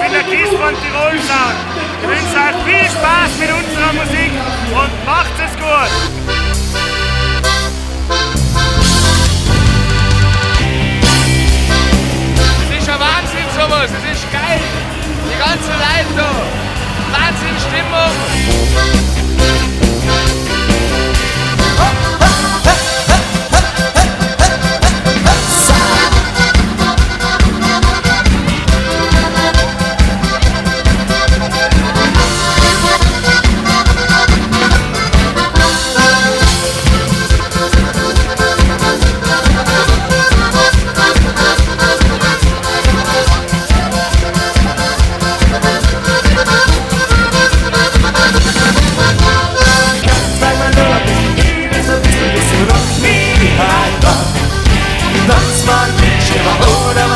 bin der Kiss von Tirol Sound. Ich wünsche euch viel Spaß mit unserer Musik und macht es gut. Es ist ein Wahnsinn sowas, es ist geil. Die ganzen Leute da. Wahnsinn Stimmung.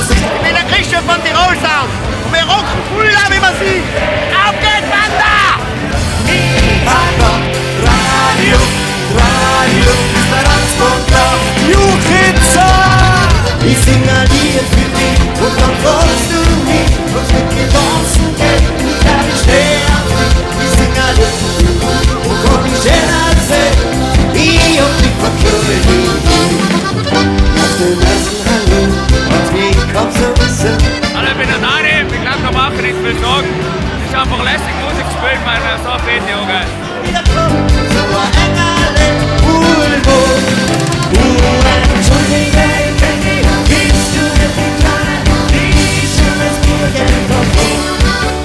Ich bin der Christian von Tirol Sound und wir rocken voll an, wie man sieht. Auf geht's, Banda! Radio ist der Tanzprogramm. Juchitza! Ich sing ein Lied für dich und dann folgst du mich. Und mit getanzten Ketten kann ich stehen auf dich. Ich sing ein Lied für dich und komm ich erzählen. Ich hab dich verkürzt. Auf den ersten Hallo und ich komm so ein bisschen. Hallo, ich bin der Dani, ich glaube, wir brauchen nichts mehr sagen. Es ist einfach lässig Musik gespielt, weil wir so fett sind, okay? Wieder kommt so ein Engerle, Wohlwohl. Entschuldige, gibst du mir die Kleine, die schönes Burgen davon,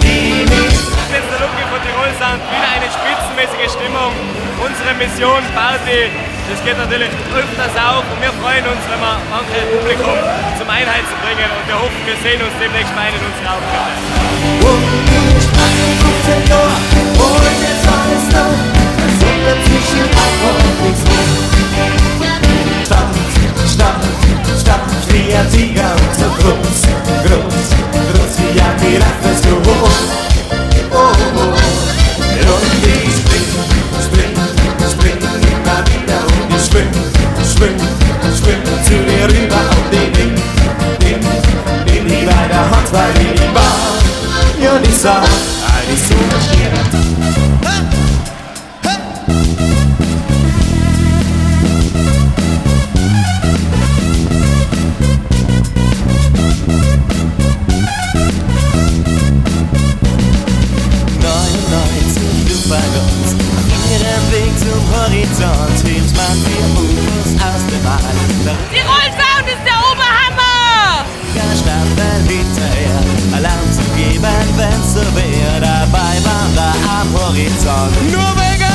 die mich. Ich bin der Luki von Tirol Sound. Wieder eine spitzenmäßige Stimmung. Unsere Mission, Party, das geht natürlich öfters auf und wir freuen uns, wenn wir manche Publikum zum Einheit zu bringen und wir hoffen, wir sehen uns demnächst mal in unseren Auftritte. Und ich mache gute Tor, und jetzt alles da, als ob dazwischen einfach nichts mehr. Stampf, wie ein Tiger und so groß wie ein Giraffe, so hoch. Und ich spring immer wieder und ich schwimm zu dir rüber auf den Ding, die bei der Hand, weil die Bar, ja, die sah, die so marschiert. Horizont, hilft man für uns aus dem Wald. Tirol Sound ist der Oberhammer! Staffel hinterher, Alarm zu geben, wenn's so wär. Dabei waren wir am Horizont. Norwegen!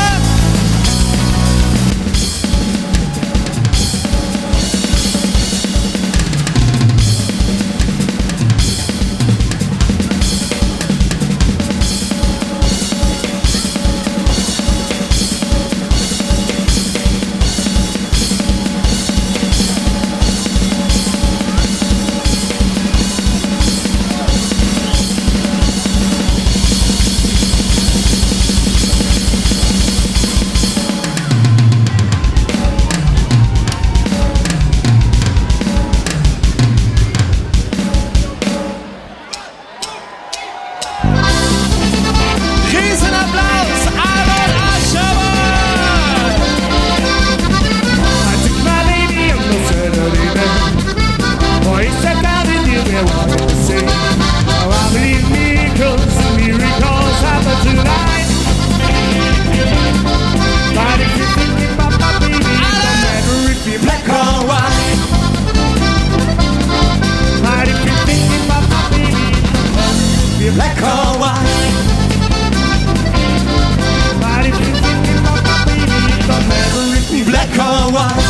Black or white. But if you think about my baby, don't never repeat. Black or white.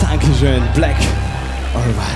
Dankeschön, Black or White.